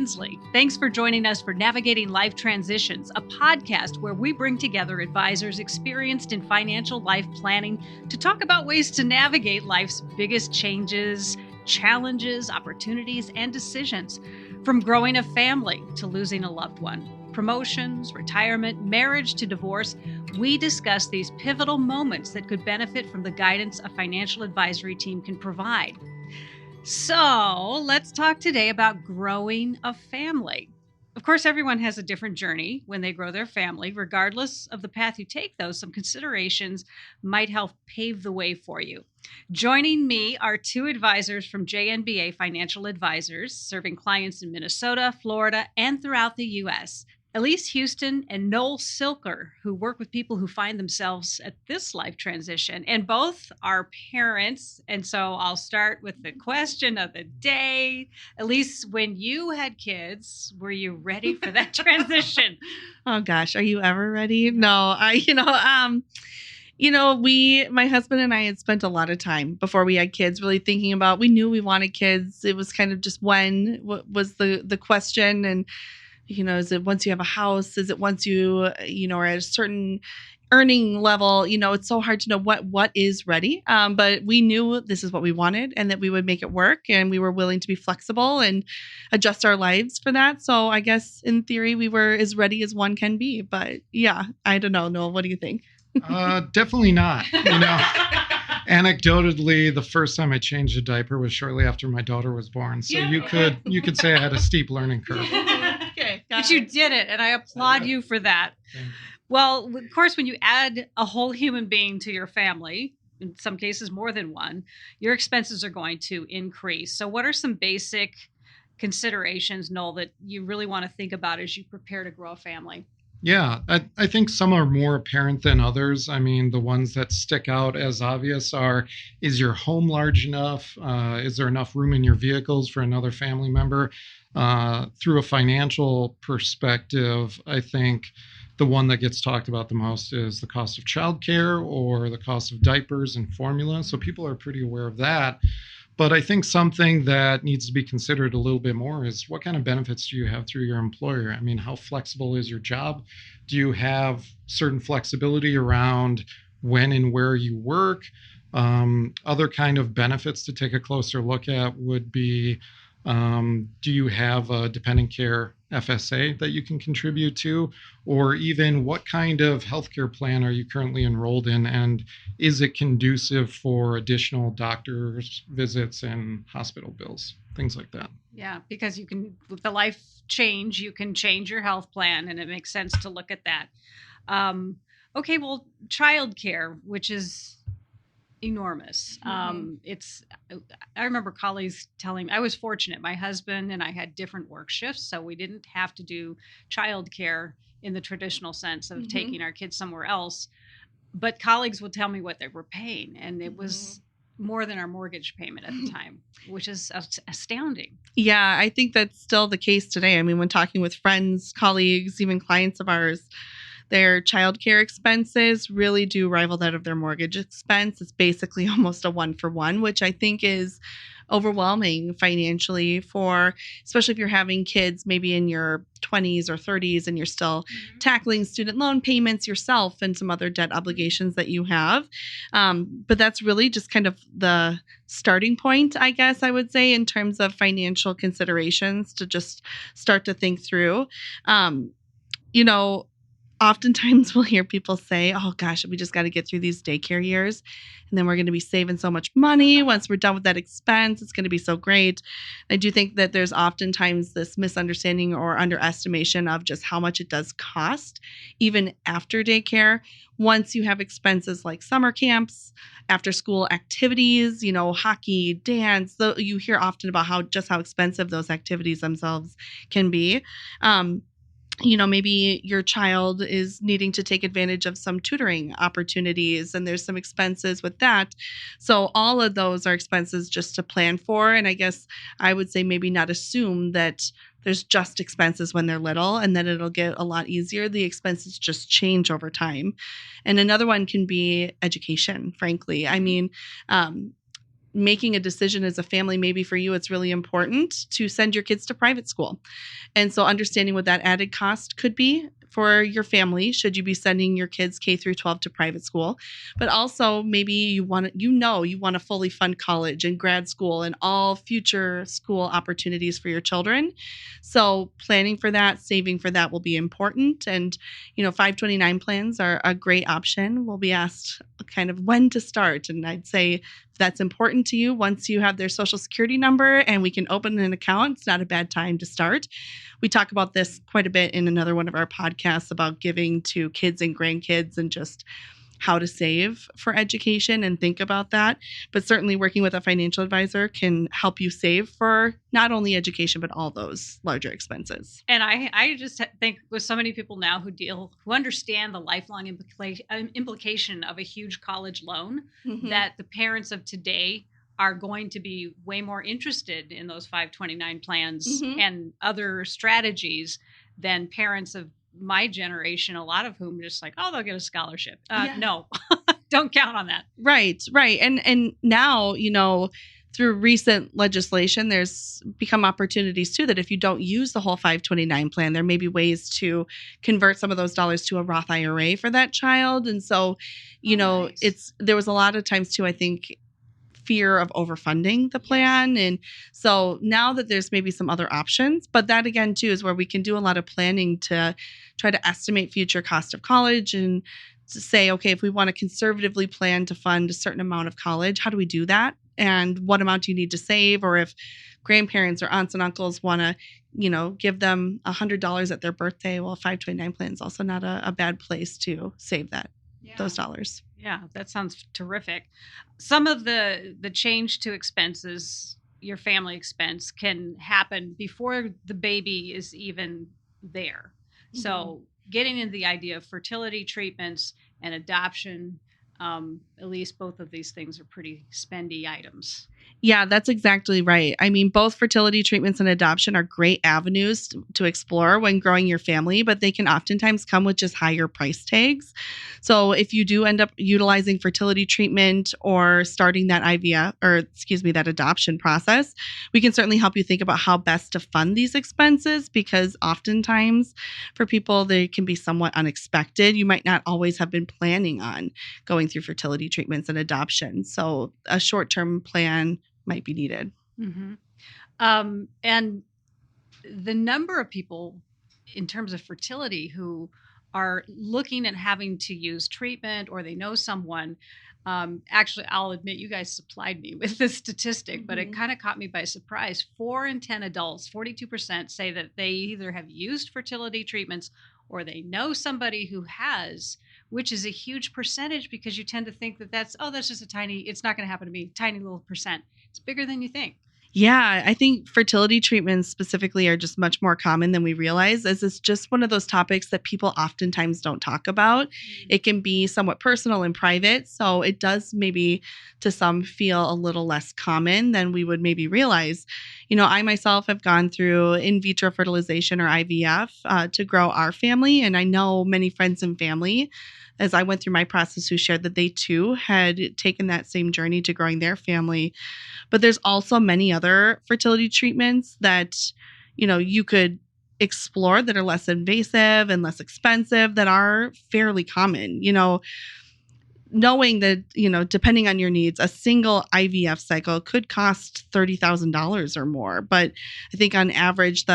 Insley. Thanks for joining us for Navigating Life Transitions, a podcast where we bring together advisors experienced in financial life planning to talk about ways to navigate life's biggest changes, challenges, opportunities, and decisions. From growing a family to losing a loved one, promotions, retirement, marriage to divorce, we discuss these pivotal moments that could benefit from the guidance a financial advisory team can provide. So let's talk today about growing a family. Of course, everyone has a different journey when they grow their family. Regardless of the path you take, though, some considerations might help pave the way for you. Joining me are two advisors from JNBA Financial Advisors, serving clients in Minnesota, Florida, and throughout the U.S. Elise Huston and Noel, who work with people who find themselves at this life transition, and both are parents. And so I'll start with the question of the day. Elise, when you had kids, were you ready for that transition? Oh gosh, are you ever ready? No, my husband and I had spent a lot of time before we had kids really thinking about, we knew we wanted kids. It was kind of just when was the question. And is it once you have a house? Is it once you, are at a certain earning level? It's so hard to know what is ready. But we knew this is what we wanted and that we would make it work. And we were willing to be flexible and adjust our lives for that. So I guess in theory, we were as ready as one can be. But yeah, I don't know. Noel, what do you think? Definitely not. Anecdotally, the first time I changed a diaper was shortly after my daughter was born. So you could say I had a steep learning curve. But you did it, and I applaud you for that. Well, of course, when you add a whole human being to your family, in some cases more than one, your expenses are going to increase. So what are some basic considerations, Noel, that you really want to think about as you prepare to grow a family? Yeah, I think some are more apparent than others. I mean, the ones that stick out as obvious are, is your home large enough? Is there enough room in your vehicles for another family member? Through a financial perspective, I think the one that gets talked about the most is the cost of childcare or the cost of diapers and formula. So people are pretty aware of that. But I think something that needs to be considered a little bit more is, what kind of benefits do you have through your employer? I mean, how flexible is your job? Do you have certain flexibility around when and where you work? Other kind of benefits to take a closer look at would be, do you have a dependent care FSA that you can contribute to? Or even, what kind of healthcare plan are you currently enrolled in? And is it conducive for additional doctor's visits and hospital bills? Things like that. Yeah, because you can, with the life change, you can change your health plan, and it makes sense to look at that. Okay, well, childcare, which is enormous. I remember colleagues telling me, I was fortunate. My husband and I had different work shifts, so we didn't have to do childcare in the traditional sense of taking our kids somewhere else. But colleagues would tell me what they were paying, and it was more than our mortgage payment at the time, which is astounding. Yeah, I think that's still the case today. I mean, when talking with friends, colleagues, even clients of ours, their childcare expenses really do rival that of their mortgage expense. It's basically almost a 1-for-1, which I think is overwhelming financially especially if you're having kids maybe in your 20s or 30s and you're still tackling student loan payments yourself and some other debt obligations that you have. But that's really just kind of the starting point, I guess I would say, in terms of financial considerations to just start to think through. Oftentimes we'll hear people say, oh gosh, we just got to get through these daycare years, and then we're going to be saving so much money. Once we're done with that expense, it's going to be so great. I do think that there's oftentimes this misunderstanding or underestimation of just how much it does cost, even after daycare. Once you have expenses like summer camps, after school activities, hockey, dance, you hear often about how expensive those activities themselves can be. Maybe your child is needing to take advantage of some tutoring opportunities, and there's some expenses with that. So all of those are expenses just to plan for. And I guess I would say maybe not assume that there's just expenses when they're little and then it'll get a lot easier. The expenses just change over time. And another one can be education, frankly. I mean, making a decision as a family, maybe for you, it's really important to send your kids to private school. And so understanding what that added cost could be for your family, should you be sending your kids K through 12 to private school, but also maybe you want to fully fund college and grad school and all future school opportunities for your children. So planning for that, saving for that will be important. And, 529 plans are a great option. We'll be asked kind of when to start. And I'd say if that's important to you, once you have their social security number and we can open an account, it's not a bad time to start. We talk about this quite a bit in another one of our podcasts about giving to kids and grandkids and just how to save for education and think about that. But certainly working with a financial advisor can help you save for not only education, but all those larger expenses. And I just think with so many people now who understand the lifelong implication of a huge college loan, that the parents of today are going to be way more interested in those 529 plans and other strategies than parents of my generation, a lot of whom are just like, oh, they'll get a scholarship. No, don't count on that. Right. And now, through recent legislation, there's become opportunities too that if you don't use the whole 529 plan, there may be ways to convert some of those dollars to a Roth IRA for that child. And so, nice. There was a lot of times too, I think, fear of overfunding the plan. And so now that there's maybe some other options, but that again too is where we can do a lot of planning to try to estimate future cost of college and to say, okay, if we want to conservatively plan to fund a certain amount of college, how do we do that? And what amount do you need to save? Or if grandparents or aunts and uncles want to, give them $100 at their birthday, well, 529 plan is also not a bad place to save those dollars. Yeah, that sounds terrific. Some of the change to expenses, your family expense, can happen before the baby is even there. So getting into the idea of fertility treatments and adoption, Elise, both of these things are pretty spendy items. Yeah, that's exactly right. I mean, both fertility treatments and adoption are great avenues to explore when growing your family, but they can oftentimes come with just higher price tags. So if you do end up utilizing fertility treatment or starting that that adoption process, we can certainly help you think about how best to fund these expenses, because oftentimes for people, they can be somewhat unexpected. You might not always have been planning on going through fertility treatments and adoption. So a short-term plan might be needed. And the number of people in terms of fertility who are looking at having to use treatment, or they know someone, actually, I'll admit you guys supplied me with this statistic, but it kind of caught me by surprise. 4 in 10 adults, 42%, say that they either have used fertility treatments or they know somebody who has, which is a huge percentage, because you tend to think that that's just it's not going to happen to me, tiny little percent. It's bigger than you think. Yeah, I think fertility treatments specifically are just much more common than we realize, as it's just one of those topics that people oftentimes don't talk about. It can be somewhat personal and private, so it does maybe to some feel a little less common than we would maybe realize. I myself have gone through in vitro fertilization, or IVF, to grow our family, and I know many friends and family, as I went through my process, who shared that they too had taken that same journey to growing their family. But there's also many other fertility treatments that, you could explore that are less invasive and less expensive, that are fairly common. Knowing that, depending on your needs, a single IVF cycle could cost $30,000 or more. But I think on average,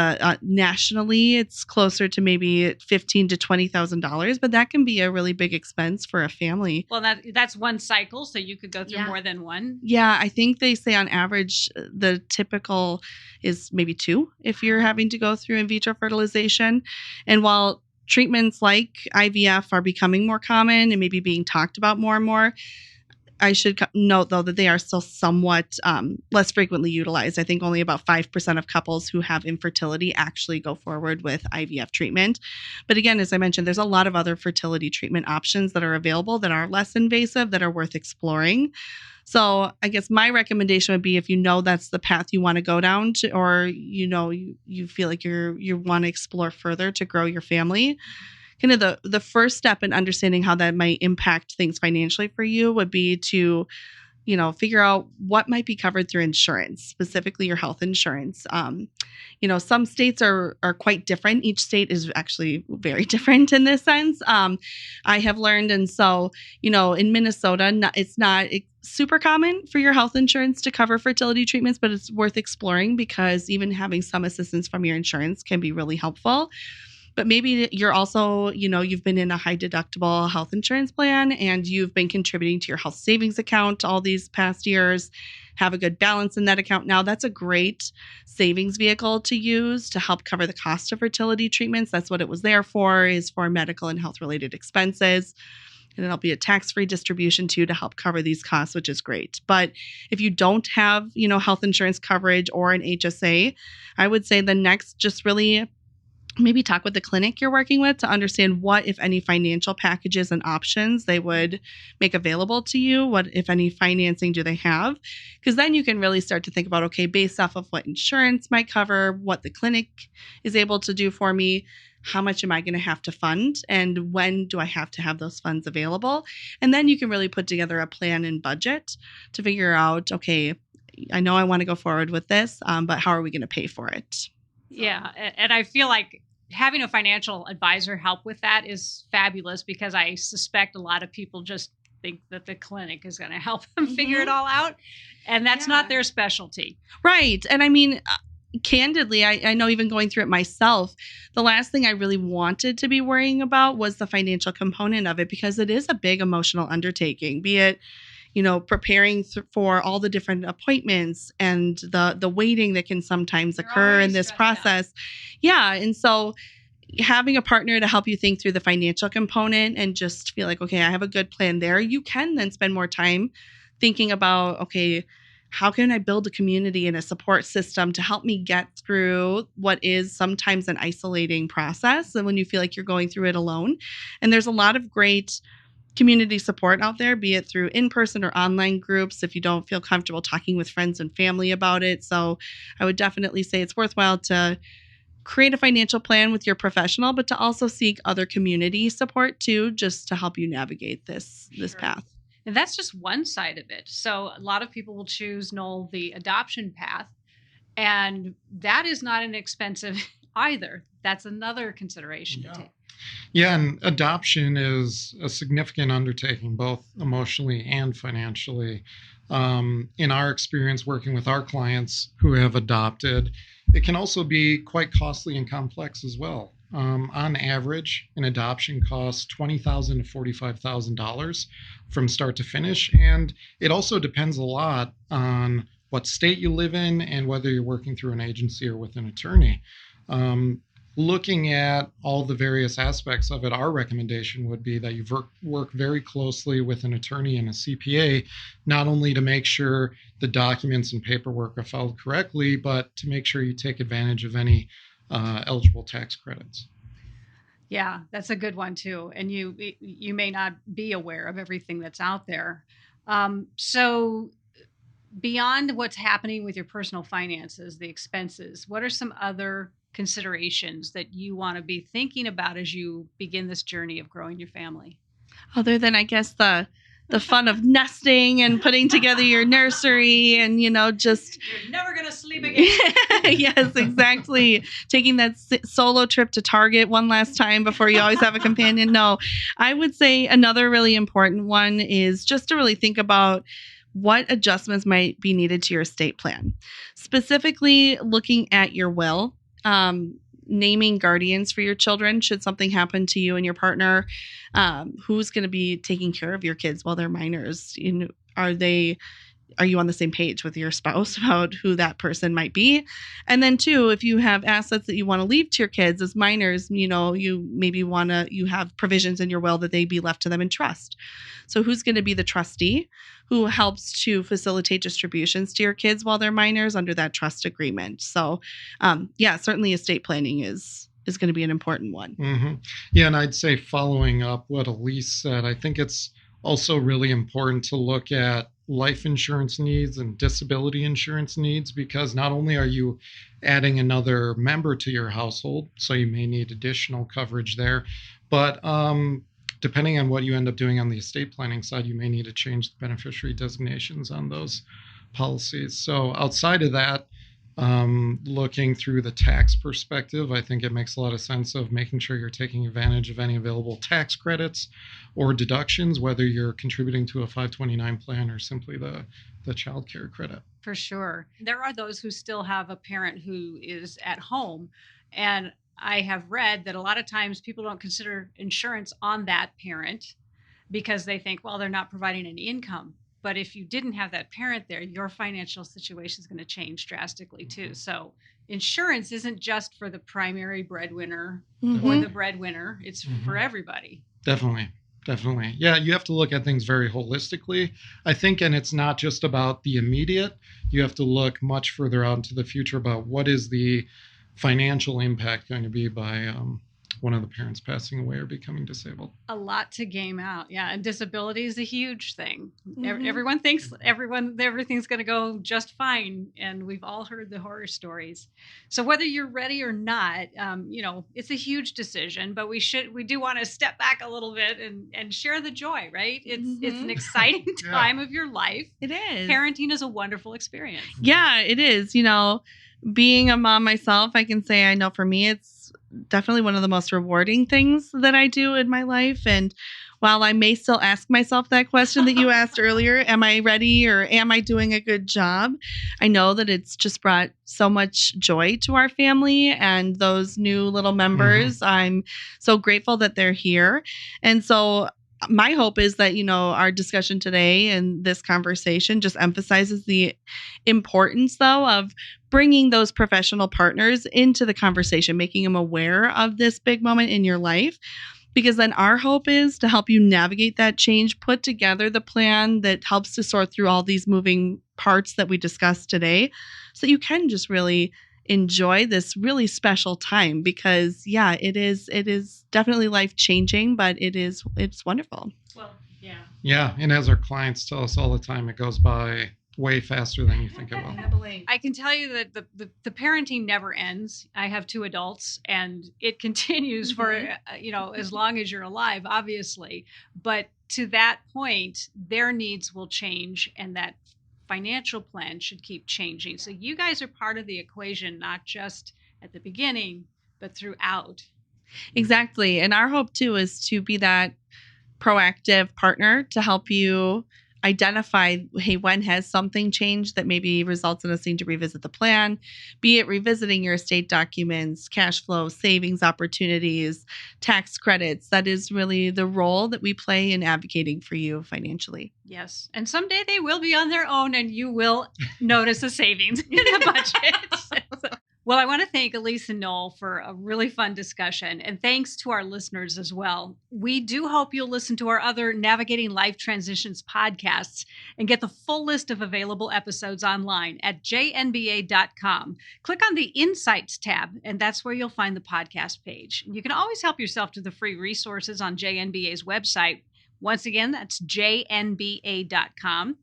nationally, it's closer to maybe $15,000 to $20,000. But that can be a really big expense for a family. Well, that's one cycle, so you could go through more than one. Yeah, I think they say on average, the typical is maybe 2 if you're having to go through in vitro fertilization. And while treatments like IVF are becoming more common and maybe being talked about more and more, I should note, though, that they are still somewhat less frequently utilized. I think only about 5% of couples who have infertility actually go forward with IVF treatment. But again, as I mentioned, there's a lot of other fertility treatment options that are available that are less invasive, that are worth exploring. So I guess my recommendation would be, if that's the path you want to go down to, or you feel like you want to explore further to grow your family, kind of the first step in understanding how that might impact things financially for you would be to figure out what might be covered through insurance, specifically your health insurance. Some states are quite different. Each state is actually very different in this sense. I have learned. And so, in Minnesota, it's not super common for your health insurance to cover fertility treatments, but it's worth exploring because even having some assistance from your insurance can be really helpful. But maybe you're also, you've been in a high deductible health insurance plan and you've been contributing to your health savings account all these past years, have a good balance in that account. Now that's a great savings vehicle to use to help cover the cost of fertility treatments. That's what it was there for, is for medical and health related expenses. And it'll be a tax-free distribution too to help cover these costs, which is great. But if you don't have, health insurance coverage or an HSA, I would say the next just really maybe talk with the clinic you're working with to understand what, if any, financial packages and options they would make available to you. What, if any, financing do they have? Because then you can really start to think about, okay, based off of what insurance might cover, what the clinic is able to do for me, how much am I going to have to fund, and when do I have to have those funds available? And then you can really put together a plan and budget to figure out, okay, I know I want to go forward with this, but how are we going to pay for it? Yeah. And I feel like having a financial advisor help with that is fabulous because I suspect a lot of people just think that the clinic is going to help them figure it all out. And that's not their specialty. Right. And I mean, candidly, I know even going through it myself, the last thing I really wanted to be worrying about was the financial component of it because it is a big emotional undertaking, be it preparing for all the different appointments and the waiting that can sometimes occur in this process. Yeah. And so having a partner to help you think through the financial component and just feel like, okay, I have a good plan there. You can then spend more time thinking about, okay, how can I build a community and a support system to help me get through what is sometimes an isolating process and when you feel like you're going through it alone. And there's a lot of great community support out there, be it through in-person or online groups if you don't feel comfortable talking with friends and family about it. So I would definitely say it's worthwhile to create a financial plan with your professional, but to also seek other community support too, just to help you navigate this path. And that's just one side of it. So a lot of people will choose, Noel, the adoption path, and that is not inexpensive either. That's another consideration to take. Yeah, and adoption is a significant undertaking, both emotionally and financially. In our experience working with our clients who have adopted, it can also be quite costly and complex as well. On average, an adoption costs $20,000 to $45,000 from start to finish, and it also depends a lot on what state you live in and whether you're working through an agency or with an attorney. Looking at all the various aspects of it, our recommendation would be that you work very closely with an attorney and a CPA, not only to make sure the documents and paperwork are filed correctly, but to make sure you take advantage of any eligible tax credits. Yeah, that's a good one too. And you may not be aware of everything that's out there. So beyond what's happening with your personal finances, the expenses, what are some other considerations that you want to be thinking about as you begin this journey of growing your family? Other than, I guess, the fun of nesting and putting together your nursery and, just... You're never going to sleep again. Yes, exactly. Taking that solo trip to Target one last time before you always have a companion. No, I would say another really important one is just to really think about what adjustments might be needed to your estate plan. Specifically, looking at your will, naming guardians for your children should something happen to you and your partner. Who's going to be taking care of your kids while they're minors? Are you on the same page with your spouse about who that person might be? And then two, if you have assets that you want to leave to your kids as minors, you maybe you have provisions in your will that they be left to them in trust. So who's going to be the trustee who helps to facilitate distributions to your kids while they're minors under that trust agreement? So certainly estate planning is going to be an important one. Mm-hmm. Yeah, and I'd say following up what Elise said, I think it's also really important to look at life insurance needs and disability insurance needs, because not only are you adding another member to your household, so you may need additional coverage there, but depending on what you end up doing on the estate planning side, you may need to change the beneficiary designations on those policies. So outside of that, looking through the tax perspective, I think it makes a lot of sense of making sure you're taking advantage of any available tax credits or deductions, whether you're contributing to a 529 plan or simply the child care credit. For sure. There are those who still have a parent who is at home. And I have read that a lot of times people don't consider insurance on that parent because they think, well, they're not providing any income. But if you didn't have that parent there, your financial situation is going to change drastically too. So insurance isn't just for the primary breadwinner or the breadwinner. It's for everybody. Definitely. Yeah, you have to look at things very holistically, I think, and it's not just about the immediate. You have to look much further out into the future about what is the financial impact going to be by one of the parents passing away or becoming disabled. A lot to game out. Yeah. And disability is a huge thing. Everyone thinks everything's going to go just fine. And we've all heard the horror stories. So whether you're ready or not, it's a huge decision, but we do want to step back a little bit and share the joy, right? It's an exciting time of your life. It is. Parenting is a wonderful experience. Yeah, it is. Being a mom myself, I can say I know for me, it's definitely one of the most rewarding things that I do in my life. And while I may still ask myself that question that you asked earlier, am I ready or am I doing a good job? I know that it's just brought so much joy to our family and those new little members. I'm so grateful that they're here. And so my hope is that, our discussion today and this conversation just emphasizes the importance, though, of bringing those professional partners into the conversation, making them aware of this big moment in your life. Because then our hope is to help you navigate that change, put together the plan that helps to sort through all these moving parts that we discussed today so that you can just really enjoy this really special time because it is definitely life-changing, but it's wonderful. Well, yeah, and as our clients tell us all the time, it goes by way faster than you think it will. I can tell you that the parenting never ends. I have 2 adults and it continues for as long as you're alive, obviously, but to that point their needs will change and that financial plan should keep changing. So you guys are part of the equation, not just at the beginning, but throughout. Exactly. And our hope too is to be that proactive partner to help you identify, hey, when has something changed that maybe results in us needing to revisit the plan, be it revisiting your estate documents, cash flow, savings opportunities, tax credits. That is really the role that we play in advocating for you financially. Yes. And someday they will be on their own and you will notice a savings in the budget. Well, I want to thank Elise and Noel for a really fun discussion, and thanks to our listeners as well. We do hope you'll listen to our other Navigating Life Transitions podcasts and get the full list of available episodes online at JNBA.com. Click on the Insights tab, and that's where you'll find the podcast page. You can always help yourself to the free resources on JNBA's website. Once again, that's JNBA.com.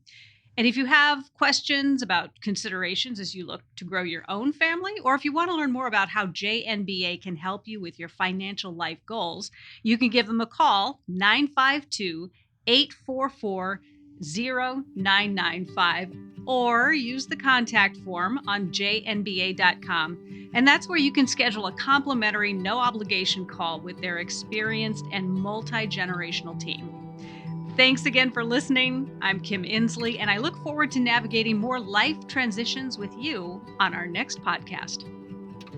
And if you have questions about considerations as you look to grow your own family, or if you want to learn more about how JNBA can help you with your financial life goals, you can give them a call, 952-844-0995, or use the contact form on jnba.com. And that's where you can schedule a complimentary, no-obligation call with their experienced and multi-generational team. Thanks again for listening. I'm Kim Insley, and I look forward to navigating more life transitions with you on our next podcast.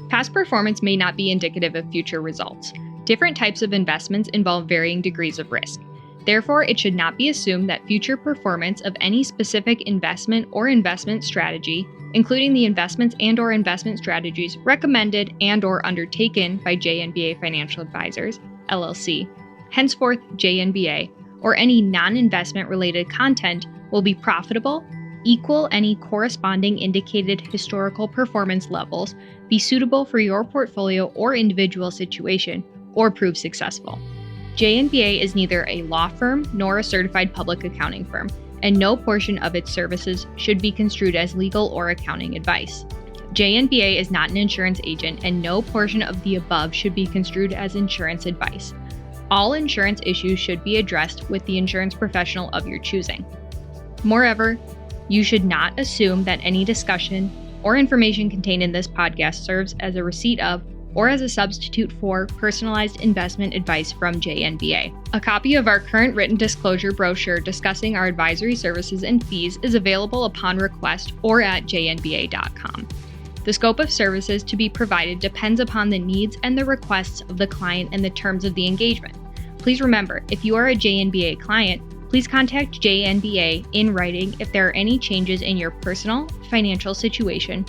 Past performance may not be indicative of future results. Different types of investments involve varying degrees of risk. Therefore, it should not be assumed that future performance of any specific investment or investment strategy, including the investments and/or investment strategies recommended and/or undertaken by JNBA Financial Advisors, LLC, henceforth JNBA, or any non-investment related content will be profitable, equal any corresponding indicated historical performance levels, be suitable for your portfolio or individual situation, or prove successful. JNBA is neither a law firm nor a certified public accounting firm, and no portion of its services should be construed as legal or accounting advice. JNBA is not an insurance agent, and no portion of the above should be construed as insurance advice. All insurance issues should be addressed with the insurance professional of your choosing. Moreover, you should not assume that any discussion or information contained in this podcast serves as a receipt of or as a substitute for personalized investment advice from JNBA. A copy of our current written disclosure brochure discussing our advisory services and fees is available upon request or at jnba.com. The scope of services to be provided depends upon the needs and the requests of the client and the terms of the engagement. Please remember, if you are a JNBA client, please contact JNBA in writing if there are any changes in your personal, financial situation,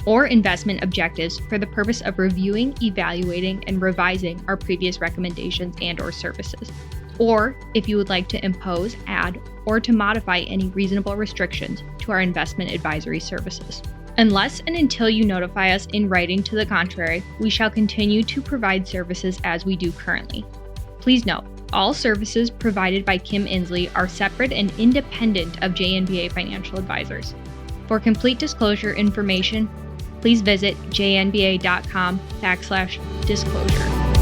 or investment objectives for the purpose of reviewing, evaluating, and revising our previous recommendations and/or services, or if you would like to impose, add, or to modify any reasonable restrictions to our investment advisory services. Unless and until you notify us in writing to the contrary, we shall continue to provide services as we do currently. Please note, all services provided by Kim Insley are separate and independent of JNBA Financial Advisors. For complete disclosure information, please visit jnba.com/disclosure.